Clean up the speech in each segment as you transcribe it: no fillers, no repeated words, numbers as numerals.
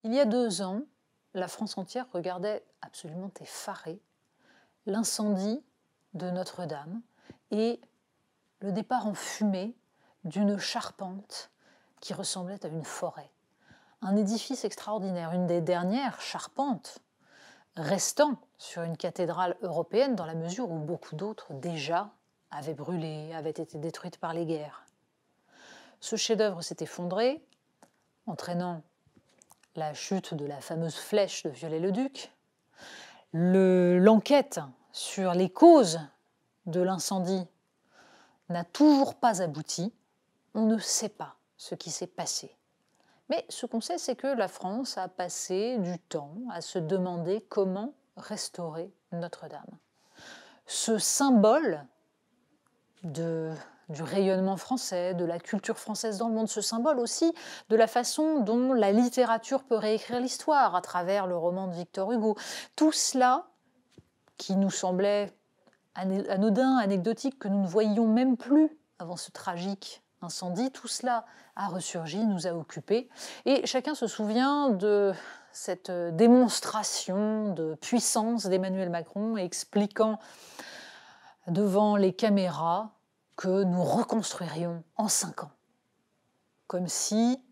Il y a 2 ans, la France entière regardait absolument effarée l'incendie de Notre-Dame et le départ en fumée d'une charpente qui ressemblait à une forêt. Un édifice extraordinaire, une des dernières charpentes restant sur une cathédrale européenne dans la mesure où beaucoup d'autres déjà avaient brûlé, avaient été détruites par les guerres. Ce chef-d'œuvre s'est effondré, entraînant la chute de la fameuse flèche de Viollet-le-Duc. L'enquête sur les causes de l'incendie n'a toujours pas abouti. On ne sait pas ce qui s'est passé. Mais ce qu'on sait, c'est que la France a passé du temps à se demander comment restaurer Notre-Dame. Ce symbole du rayonnement français, de la culture française dans le monde, ce symbole aussi de la façon dont la littérature peut réécrire l'histoire à travers le roman de Victor Hugo. Tout cela, qui nous semblait anodin, anecdotique, que nous ne voyions même plus avant ce tragique incendie, tout cela a ressurgi, nous a occupés. Et chacun se souvient de cette démonstration de puissance d'Emmanuel Macron expliquant devant les caméras que nous reconstruirions en 5 ans. Comme si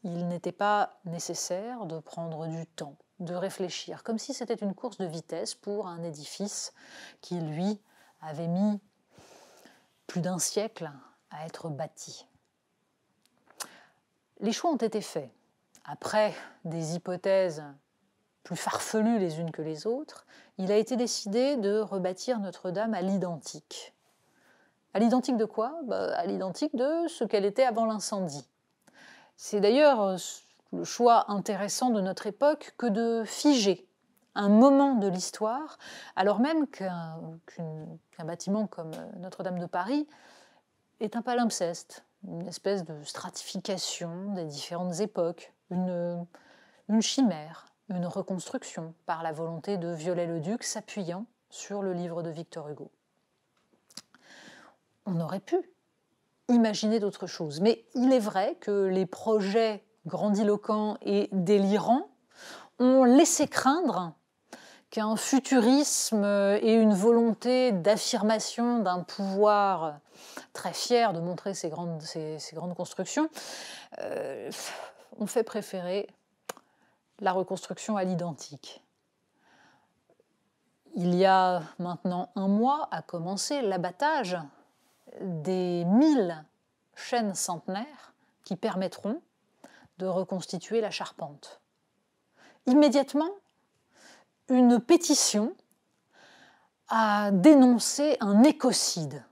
il n'était pas nécessaire de prendre du temps, de réfléchir, comme si c'était une course de vitesse pour un édifice qui, lui, avait mis plus d'1 siècle à être bâti. Les choix ont été faits. Après des hypothèses plus farfelues les unes que les autres, il a été décidé de rebâtir Notre-Dame à l'identique. À l'identique de quoi ? À l'identique de ce qu'elle était avant l'incendie. C'est d'ailleurs le choix intéressant de notre époque que de figer un moment de l'histoire, alors même qu'un bâtiment comme Notre-Dame de Paris est un palimpseste, une espèce de stratification des différentes époques, une chimère, une reconstruction par la volonté de Viollet-le-Duc s'appuyant sur le livre de Victor Hugo. On aurait pu imaginer d'autres choses, mais il est vrai que les projets grandiloquents et délirants ont laissé craindre qu'un futurisme et une volonté d'affirmation d'un pouvoir très fier de montrer ses grandes constructions ont fait préférer la reconstruction à l'identique. Il y a maintenant 1 mois a commencé l'abattage des 1000 chênes centenaires qui permettront de reconstituer la charpente. Immédiatement, une pétition a dénoncé un écocide.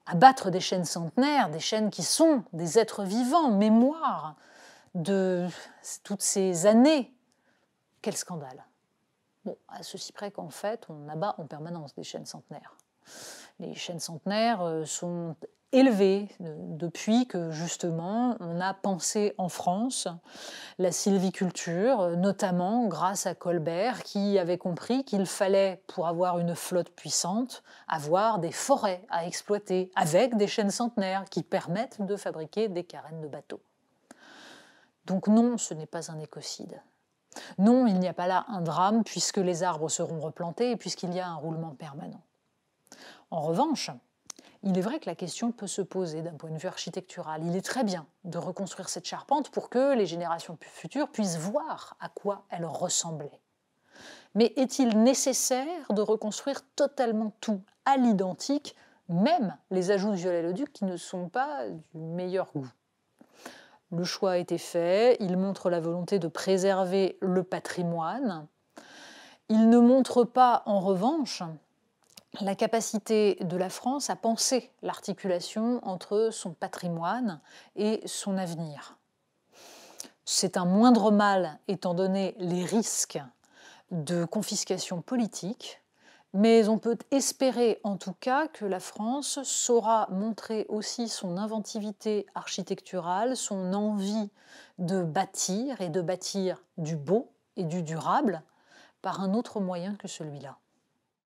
Abattre des chênes centenaires, des chênes qui sont des êtres vivants, mémoire de toutes ces années. Quel scandale! Bon, à ceci près qu'en fait, on abat en permanence des chênes centenaires. Les chênes centenaires sont élevés depuis que, justement, on a pensé en France la sylviculture, notamment grâce à Colbert, qui avait compris qu'il fallait, pour avoir une flotte puissante, avoir des forêts à exploiter avec des chênes centenaires qui permettent de fabriquer des carènes de bateaux. Donc non, ce n'est pas un écocide. Non, il n'y a pas là un drame puisque les arbres seront replantés et puisqu'il y a un roulement permanent. En revanche, il est vrai que la question peut se poser d'un point de vue architectural. Il est très bien de reconstruire cette charpente pour que les générations futures puissent voir à quoi elle ressemblait. Mais est-il nécessaire de reconstruire totalement tout à l'identique, même les ajouts de Viollet-le-Duc qui ne sont pas du meilleur goût ? Le choix a été fait, il montre la volonté de préserver le patrimoine. Il ne montre pas, en revanche, la capacité de la France à penser l'articulation entre son patrimoine et son avenir. C'est un moindre mal étant donné les risques de confiscation politique, mais on peut espérer en tout cas que la France saura montrer aussi son inventivité architecturale, son envie de bâtir et de bâtir du beau et du durable par un autre moyen que celui-là.